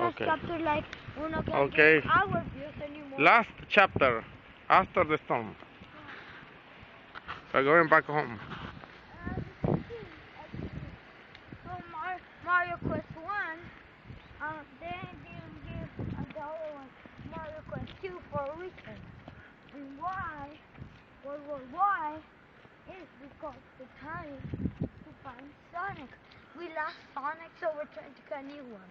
last Okay. chapter like uno can Okay. get our views anymore. Last chapter after the storm. We're going back home. So Mario Quest 1, they didn't give the other one Mario Quest 2 for a reason. And why? Why is because the time to find Sonic. We lost Sonic, so we're trying to get a new one.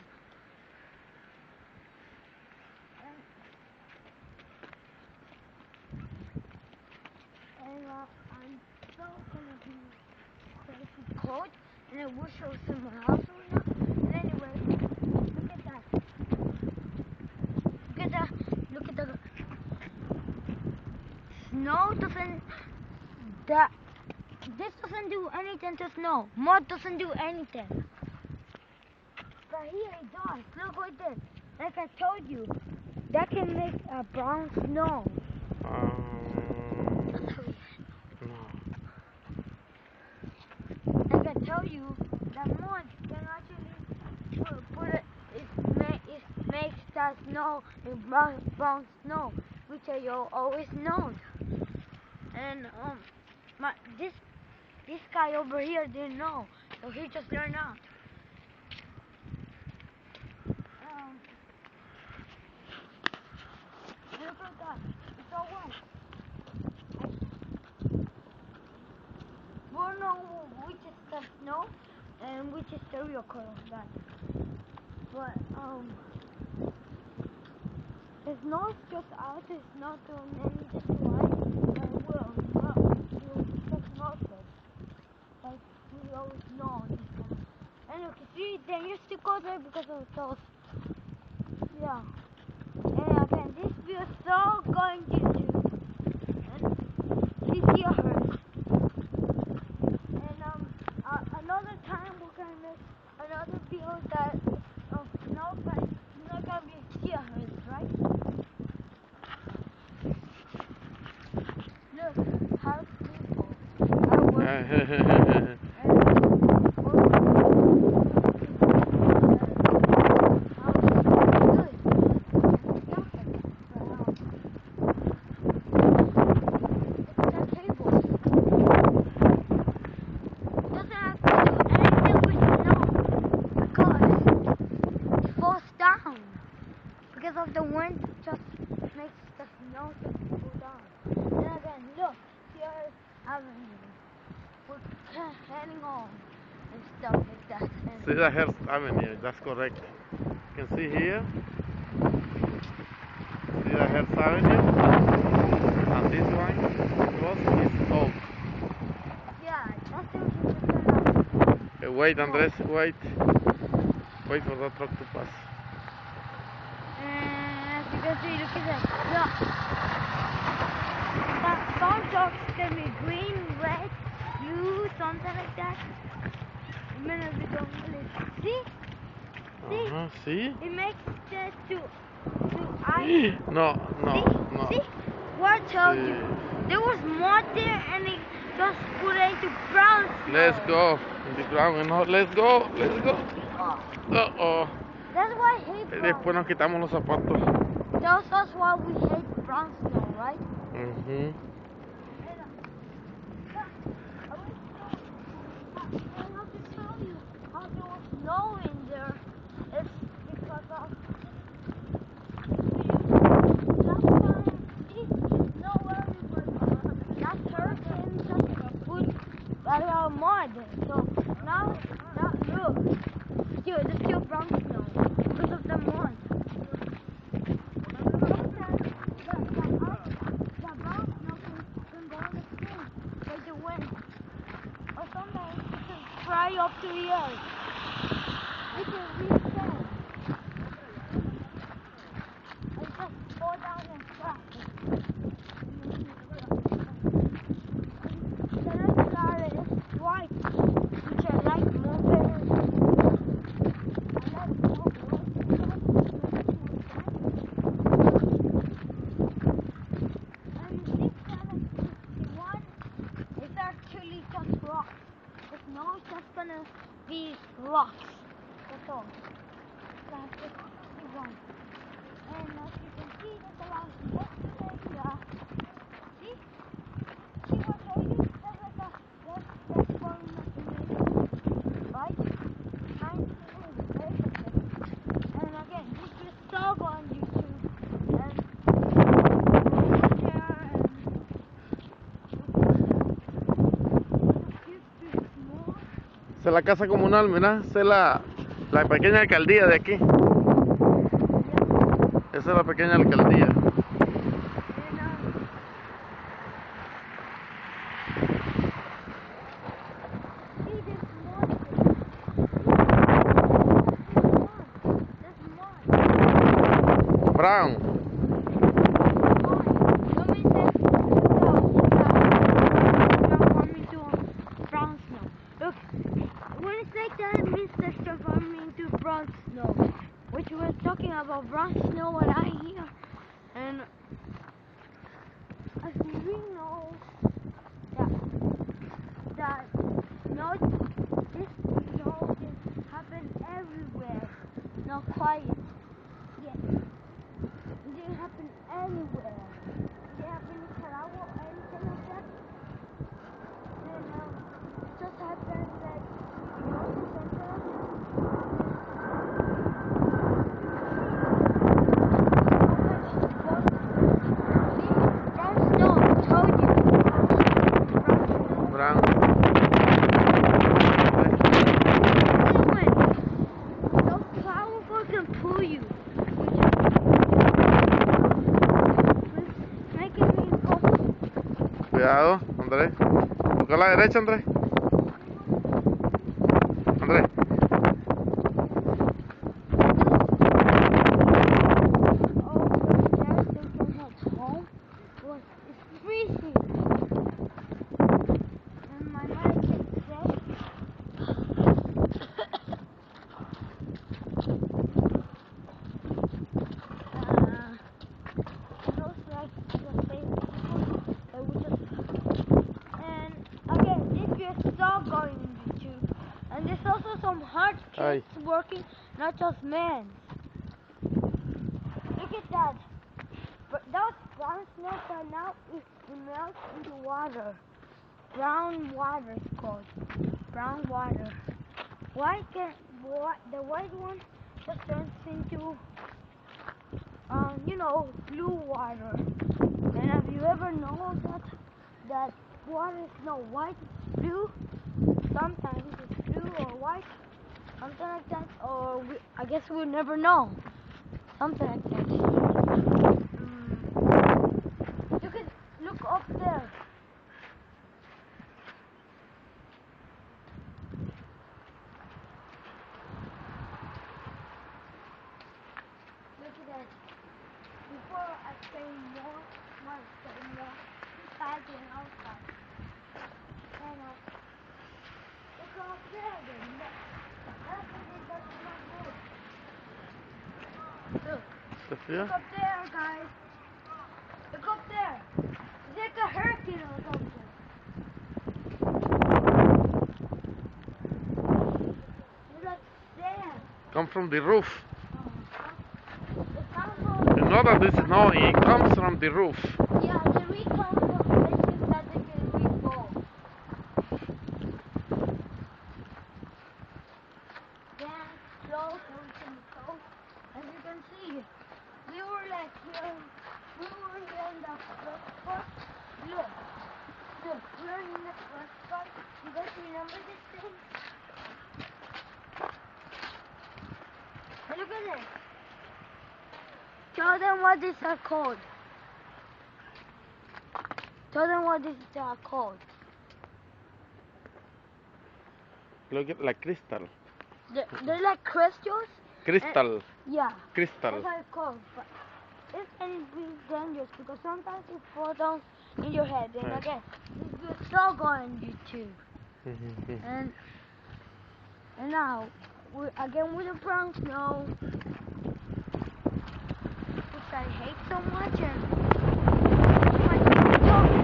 And I'm so gonna be crazy cold, and I wish I was somewhere else right now. And anyway, look at that. Look at the snow doesn't. This doesn't do anything to snow. Mud doesn't do anything. But here it does. Look like this. Like I told you, that can make a brown snow. No. Like I tell you, that mud can actually it makes that snow a brown snow, which I always known. And this guy over here didn't know, so he just learned out. Look at that. It's all wet. We don't know which is the snow and which is the real color of that. But the snow is just out. It's not doing anything to us. And we'll just melt it. Like we always know. And you can see they used to go there because of those. Yeah. And again, this view is so going to do. And Cedarhurst. And another time we're gonna make another video that no, but it's not gonna be Cedarhurst, right? Look, how people are working. Because of the wind, just makes the snow just go down. And again, look, here's Avenue. We're heading on and stuff like that. Cedarhurst Avenue, that's correct. You can see here Cedarhurst Avenue, and this one across is Oak. Yeah, that's the Wait, Andres, wait. Wait for the truck to pass. And as you can see, look at that. Look. Some trucks can be green, red, blue, something like that. And then we don't really see. See? It makes it to ice. No. See? What I told you? There was mud there and it just put it into brown snow. Let's go. In the ground, no, let's go. Uh-oh. That's why I hate brown. Después nos quitamos los zapatos. That's why we hate brown snow, right? Mhm. I have to tell you how there was snow in there. It's because of last time snow everywhere. That hurricane just put a lot of mud. So now look, there's still brown snow because of the mud. The brown snow can go in the street like the wind. Or sometimes it can fly up to the earth. es la casa comunal, mira, esa es la pequeña alcaldía de aquí. Esa es la pequeña alcaldía. Brown. Look, when it's like that, it means they're transforming into brown snow. Which we're talking about brown snow what I hear. And as we know that snow, this snow can happen everywhere. Not quiet. Yes. It didn't happen anywhere. It didn't happen in Cedarhurst or anything like that. And it just happened like Cuidado, Andrés. Toca a la derecha, Andrés. Andrés. it's freezing. And my mother can say going in YouTube. And there's also some hard kids working, not just men. Look at that. But that was brown snow, but now it melts into water. Brown water is called. Brown water. The white one just turns into blue water. And have you ever known that water is not white, it's blue? Sometimes it's blue or white, something like that, or I guess we'll never know. Something like that. You can look up there. Look at that. Before I say more, inside and outside. And look up there, Look up there, guys. Look up there. It's like a hurricane or something. It's like sand. Come from the roof. You know that this snow, it comes from the roof. Yeah, the wind comes from places that they can re-fall. Then close, everything is close. As you can see, we were like here. We were here in the first part. Look, we were in the first part. You guys remember this thing? Hey, look at this. Tell them what these are called. Tell them what these are called. Look at like crystal. They're like crystals. Crystal. Yeah. Crystal. That's how it's called. But it can be dangerous because sometimes it falls down in your head. And again, it's so going on YouTube. And now, again with the brown snow, which I hate so much. And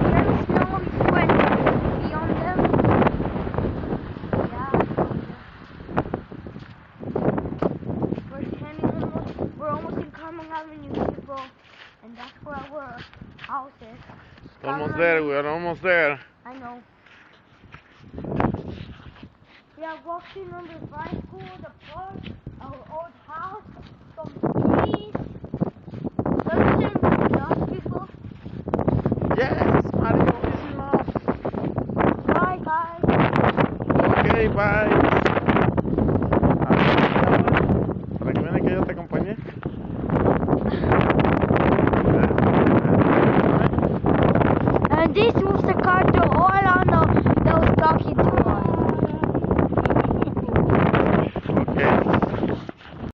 very snow when be on them. Yeah. We're almost in Carmel Avenue, people, and that's where our house is. Almost there, we are almost there. I know. We are walking on the high school, the park, our old house, some trees. Everything with us, people. Yes, Mario is enough. Bye, guys. Okay, bye.